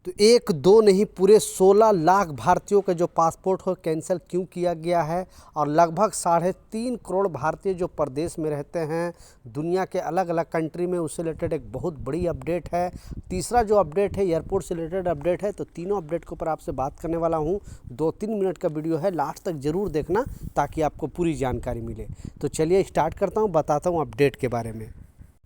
तो एक दो नहीं, पूरे 16 लाख भारतीयों का जो पासपोर्ट हो कैंसिल क्यों किया गया है, और लगभग 3.5 करोड़ भारतीय जो प्रदेश में रहते हैं दुनिया के अलग अलग कंट्री में, उससे रिलेटेड एक बहुत बड़ी अपडेट है। तीसरा जो अपडेट है एयरपोर्ट से रिलेटेड अपडेट है। तो तीनों अपडेट के ऊपर आपसे बात करने वाला हूँ। 2-3 मिनट का वीडियो है, लास्ट तक ज़रूर देखना ताकि आपको पूरी जानकारी मिले। तो चलिए स्टार्ट करता हूँ, बताता हूँ अपडेट के बारे में।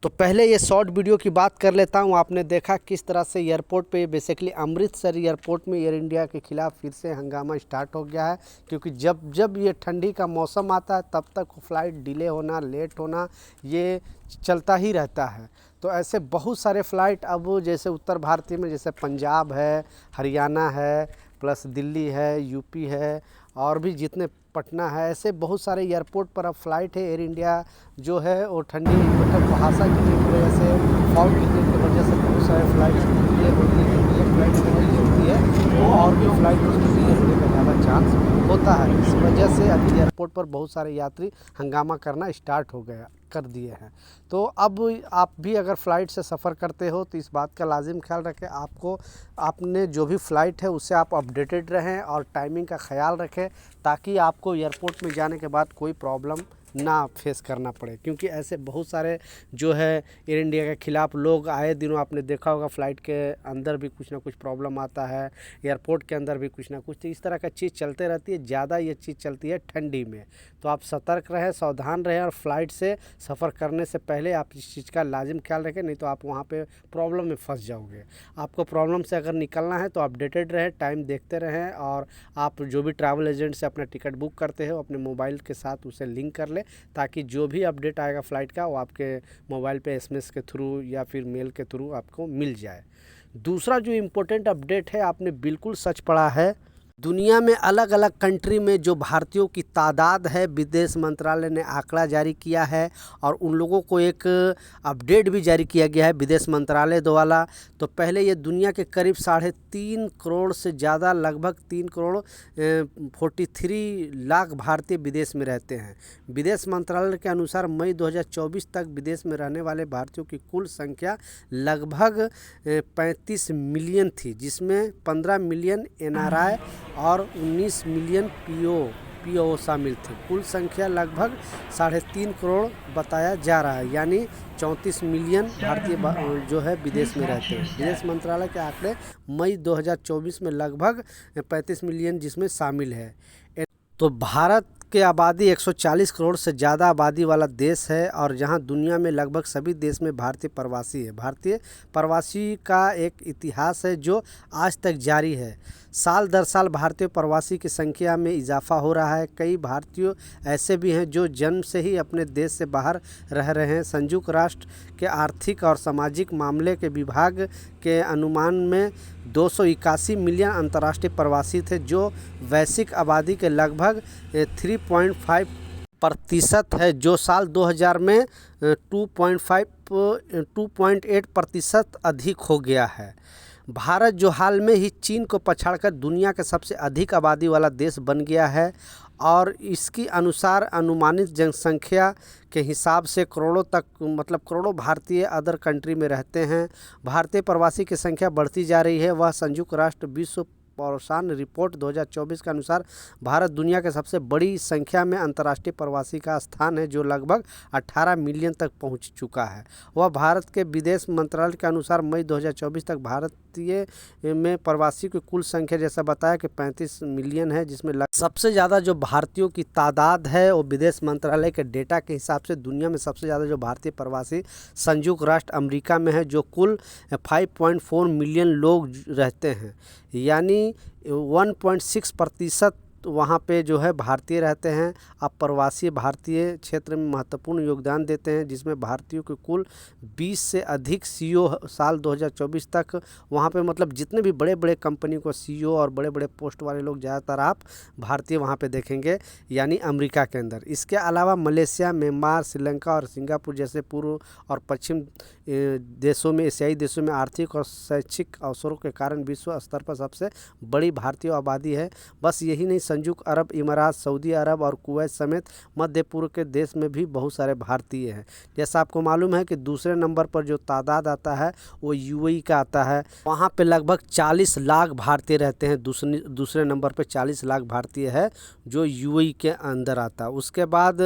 तो पहले ये शॉर्ट वीडियो की बात कर लेता हूँ। आपने देखा किस तरह से एयरपोर्ट पे बेसिकली अमृतसर एयरपोर्ट में एयर इंडिया के खिलाफ फिर से हंगामा स्टार्ट हो गया है, क्योंकि जब जब ये ठंडी का मौसम आता है तब तक फ़्लाइट डिले होना, लेट होना ये चलता ही रहता है। तो ऐसे बहुत सारे फ़्लाइट अब जैसे उत्तर भारतीय में जैसे पंजाब है, हरियाणा है, प्लस दिल्ली है, यूपी है, और भी जितने पटना है, ऐसे बहुत सारे एयरपोर्ट पर अब फ़्लाइट है। एयर इंडिया जो है वो ठंडी मतलब कुहासा गिरने की वजह से, फॉग गिरने की वजह से बहुत सारे फ़्लाइट डिले होती है। एक फ़्लाइट डिले होती है तो और भी फ़्लाइट उसमें डिले होने का ज़्यादा चांस होता है। इस वजह से अभी एयरपोर्ट पर बहुत सारे यात्री हंगामा करना स्टार्ट हो गया कर दिए हैं। तो अब आप भी अगर फ़्लाइट से सफ़र करते हो तो इस बात का लाजिम ख्याल रखें, आपको आपने जो भी फ़्लाइट है उससे आप अपडेटेड रहें और टाइमिंग का ख्याल रखें, ताकि आपको एयरपोर्ट में जाने के बाद कोई प्रॉब्लम ना फेस करना पड़े। क्योंकि ऐसे बहुत सारे जो है एयर इंडिया के ख़िलाफ़ लोग आए दिनों, आपने देखा होगा फ़्लाइट के अंदर भी कुछ ना कुछ प्रॉब्लम आता है, एयरपोर्ट के अंदर भी कुछ ना कुछ, तो इस तरह का चीज़ चलते रहती है। ज़्यादा ये चीज़ चलती है ठंडी में। तो आप सतर्क रहें, सावधान रहें, और फ़्लाइट से सफ़र करने से पहले आप इस चीज़ का लाजिम ख्याल रखें, नहीं तो आप वहाँ पे प्रॉब्लम में फंस जाओगे। आपको प्रॉब्लम से अगर निकलना है तो अपडेटेड रहें, टाइम देखते रहें, और आप जो भी ट्रैवल एजेंट से अपना टिकट बुक करते हो अपने मोबाइल के साथ उसे लिंक कर लें, ताकि जो भी अपडेट आएगा फ़्लाइट का वो आपके मोबाइल पे एसएमएस के थ्रू या फिर मेल के थ्रू आपको मिल जाए। दूसरा जो इम्पोर्टेंट अपडेट है, आपने बिल्कुल सच पढ़ा है, दुनिया में अलग अलग कंट्री में जो भारतीयों की तादाद है, विदेश मंत्रालय ने आंकड़ा जारी किया है और उन लोगों को एक अपडेट भी जारी किया गया है विदेश मंत्रालय द्वारा। तो पहले ये दुनिया के करीब 3.5 करोड़ से ज़्यादा, लगभग 3 करोड़ 43 लाख भारतीय विदेश में रहते हैं। विदेश मंत्रालय के अनुसार मई 2024 तक विदेश में रहने वाले भारतीयों की कुल संख्या लगभग 35 मिलियन थी, जिसमें 15 मिलियन एनआरआई और 19 मिलियन पीओ शामिल थे। कुल संख्या लगभग 3.5 करोड़ बताया जा रहा है, यानी 34 मिलियन भारतीय जो है विदेश में रहते हैं। विदेश मंत्रालय के आंकड़े मई 2024 में लगभग 35 मिलियन जिसमें शामिल है। तो भारत की आबादी 140 करोड़ से ज़्यादा आबादी वाला देश है, और जहां दुनिया में लगभग सभी देश में भारतीय प्रवासी है। भारतीय प्रवासी का एक इतिहास है जो आज तक जारी है। साल दर साल भारतीय प्रवासी की संख्या में इजाफा हो रहा है। कई भारतीय ऐसे भी हैं जो जन्म से ही अपने देश से बाहर रह रहे हैं। संयुक्त राष्ट्र के आर्थिक और सामाजिक मामले के विभाग के अनुमान में 281 मिलियन अंतर्राष्ट्रीय प्रवासी थे, जो वैश्विक आबादी के लगभग 3.5% है, जो साल 2000 में 2.8% अधिक हो गया है। भारत जो हाल में ही चीन को पछाड़कर दुनिया का सबसे अधिक आबादी वाला देश बन गया है, और इसकी अनुसार अनुमानित जनसंख्या के हिसाब से करोड़ों तक, मतलब करोड़ों भारतीय अदर कंट्री में रहते हैं। भारतीय प्रवासी की संख्या बढ़ती जा रही है। वह संयुक्त राष्ट्र विश्व परेशान रिपोर्ट 2024 के अनुसार भारत दुनिया के सबसे बड़ी संख्या में अंतर्राष्ट्रीय प्रवासी का स्थान है, जो लगभग 18 मिलियन तक पहुंच चुका है। वह भारत के विदेश मंत्रालय के अनुसार मई 2024 तक भारतीय में प्रवासी की कुल संख्या जैसा बताया कि 35 मिलियन है, जिसमें सबसे ज़्यादा जो भारतीयों की तादाद है वो विदेश मंत्रालय के डेटा के हिसाब से दुनिया में सबसे ज़्यादा जो भारतीय प्रवासी संयुक्त राष्ट्र अमेरिका में है, जो कुल 5.4 मिलियन लोग रहते हैं, यानी 1.6% वहाँ पे जो है भारतीय रहते हैं। अब प्रवासी भारतीय क्षेत्र में महत्वपूर्ण योगदान देते हैं, जिसमें भारतीयों के कुल 20 से अधिक सीईओ साल 2024 तक वहाँ पे, मतलब जितने भी बड़े बड़े कंपनी को सीईओ और बड़े बड़े पोस्ट वाले लोग ज़्यादातर आप भारतीय वहाँ पे देखेंगे, यानी अमेरिका के अंदर। इसके अलावा मलेशिया, म्यांमार, श्रीलंका और सिंगापुर जैसे पूर्व और पश्चिम देशों में, एशियाई देशों में आर्थिक और शैक्षिक अवसरों के कारण विश्व स्तर पर सबसे बड़ी भारतीय आबादी है। बस यही नहीं, संयुक्त अरब इमारात, सऊदी अरब और कुवैत समेत मध्य पूर्व के देश में भी बहुत सारे भारतीय हैं। जैसा आपको मालूम है कि दूसरे नंबर पर जो तादाद आता है वो यूएई का आता है। वहाँ पे लगभग 40 लाख भारतीय रहते हैं। दूसरे नंबर पे 40 लाख भारतीय है जो यूएई के अंदर आता है। उसके बाद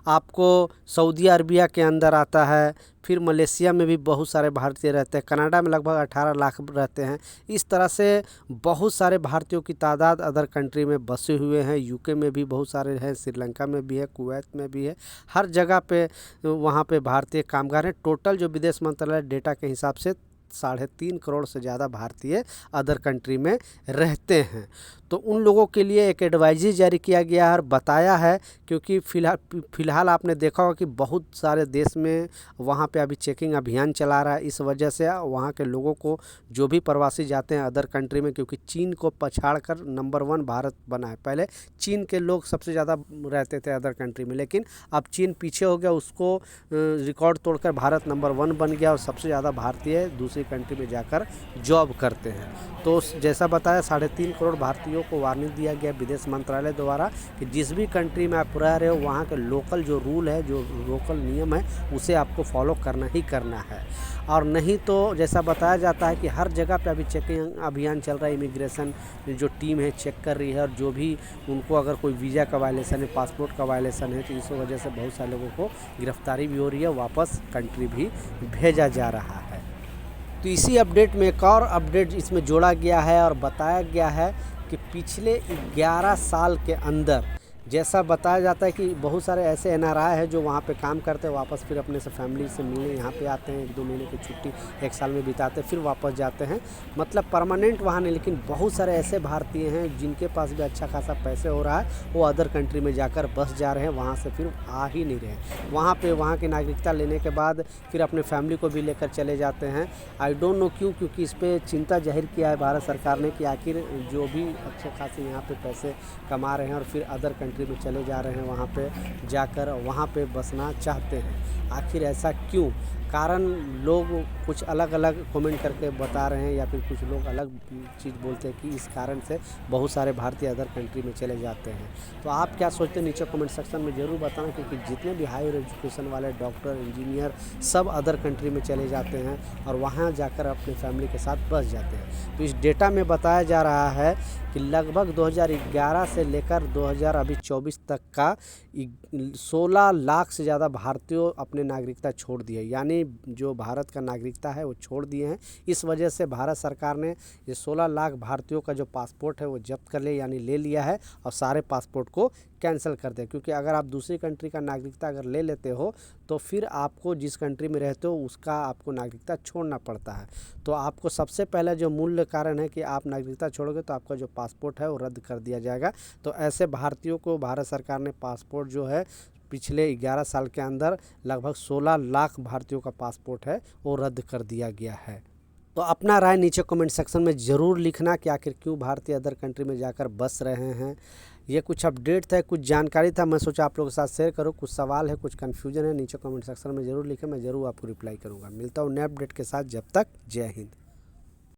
आपको सऊदी अरबिया के अंदर आता है। फिर मलेशिया में भी बहुत सारे भारतीय रहते हैं। कनाडा में लगभग 18 लाख रहते हैं। इस तरह से बहुत सारे भारतीयों की तादाद अदर कंट्री में बसे हुए हैं। यूके में भी बहुत सारे हैं, श्रीलंका में भी है, कुवैत में भी है। हर जगह पे वहाँ पे भारतीय कामगार हैं। टोटल जो विदेश मंत्रालय डेटा के हिसाब से 3.5 करोड़ से ज़्यादा भारतीय अदर कंट्री में रहते हैं। तो उन लोगों के लिए एक एडवाइजरी जारी किया गया है और बताया है, क्योंकि फ़िलहाल आपने देखा होगा कि बहुत सारे देश में वहाँ पे अभी चेकिंग अभियान चला रहा है। इस वजह से वहाँ के लोगों को, जो भी प्रवासी जाते हैं अदर कंट्री में, क्योंकि चीन को पछाड़ कर नंबर 1 भारत बना है। पहले चीन के लोग सबसे ज़्यादा रहते थे अदर कंट्री में, लेकिन अब चीन पीछे हो गया, उसको रिकॉर्ड तोड़कर भारत नंबर 1 बन गया और सबसे ज़्यादा भारतीय दूसरी कंट्री में जाकर जॉब करते हैं। तो जैसा बताया 3.5 करोड़ भारतीयों को वार्निंग दिया गया विदेश मंत्रालय द्वारा कि जिस भी कंट्री में आप रह रहे हो वहाँ के लोकल जो रूल है, जो लोकल नियम है, उसे आपको फॉलो करना ही करना है। और नहीं तो जैसा बताया जाता है कि हर जगह पे अभी चेकिंग अभियान चल रहा है। इमिग्रेशन जो टीम है चेक कर रही है, और जो भी उनको अगर कोई वीज़ा का वायलेशन है, पासपोर्ट का वायलेशन है, तो इस वजह से बहुत सारे लोगों को गिरफ्तारी भी हो रही है, वापस कंट्री भी भेजा जा रहा है। तो इसी अपडेट में एक और अपडेट इसमें जोड़ा गया है और बताया गया है कि पिछले 11 साल के अंदर, जैसा बताया जाता है कि बहुत सारे ऐसे एनआरआई है जो वहाँ पे काम करते हैं, वापस फिर अपने से फैमिली से मिलने यहाँ पे आते हैं, 1-2 महीने की छुट्टी 1 साल में बिताते हैं, फिर वापस जाते हैं, मतलब परमानेंट वहाँ नहीं। लेकिन बहुत सारे ऐसे भारतीय हैं जिनके पास भी अच्छा खासा पैसे हो रहा है, वो अदर कंट्री में जाकर बस जा रहे हैं, वहाँ से फिर आ ही नहीं रहे। वहाँ पे वहाँ की नागरिकता लेने के बाद फिर अपने फैमिली को भी लेकर चले जाते हैं। आई डोंट नो क्यों, क्योंकि इस पर चिंता जाहिर किया है भारत सरकार ने कि आखिर जो भी अच्छे खासे यहाँ पे पैसे कमा रहे हैं और फिर अदर कंट्री में चले जा रहे हैं, वहाँ पे जाकर वहाँ पे बसना चाहते हैं, आखिर ऐसा क्यों? कारण लोग कुछ अलग अलग कमेंट करके बता रहे हैं, या फिर कुछ लोग अलग चीज़ बोलते हैं कि इस कारण से बहुत सारे भारतीय अदर कंट्री में चले जाते हैं। तो आप क्या सोचते हैं नीचे कमेंट सेक्शन में ज़रूर बताना, क्योंकि जितने भी हायर एजुकेशन वाले डॉक्टर, इंजीनियर सब अदर कंट्री में चले जाते हैं और वहाँ जाकर अपने फैमिली के साथ बस जाते हैं। तो इस डेटा में बताया जा रहा है कि लगभग 2011 से लेकर 2024 तक का 16 लाख से ज़्यादा भारतीयों अपने नागरिकता छोड़ दी है, यानी जो भारत का नागरिकता है वो छोड़ दिए हैं। इस वजह से भारत सरकार ने ये 16 लाख भारतीयों का जो पासपोर्ट है वो जब्त कर लिया, यानी ले लिया है, और सारे पासपोर्ट को कैंसिल कर दिया। क्योंकि अगर आप दूसरी कंट्री का नागरिकता अगर ले लेते हो तो फिर आपको जिस कंट्री में रहते हो उसका आपको नागरिकता छोड़ना पड़ता है। तो आपको सबसे पहले जो मूल्य कारण है कि आप नागरिकता छोड़ोगे तो आपका जो पासपोर्ट है वो रद्द कर दिया जाएगा। तो ऐसे भारतीयों को भारत सरकार ने पासपोर्ट जो है पिछले 11 साल के अंदर लगभग 16 लाख भारतीयों का पासपोर्ट है वो रद्द कर दिया गया है। तो अपना राय नीचे कमेंट सेक्शन में ज़रूर लिखना कि आखिर क्यों भारतीय अदर कंट्री में जाकर बस रहे हैं। ये कुछ अपडेट था, कुछ जानकारी था, मैं सोचा आप लोगों के साथ शेयर करूँ। कुछ सवाल है, कुछ कन्फ्यूजन है, नीचे कमेंट सेक्शन में ज़रूर लिखें, मैं ज़रूर आपको रिप्लाई करूँगा। मिलता हूँ नए अपडेट के साथ, जब तक जय हिंद।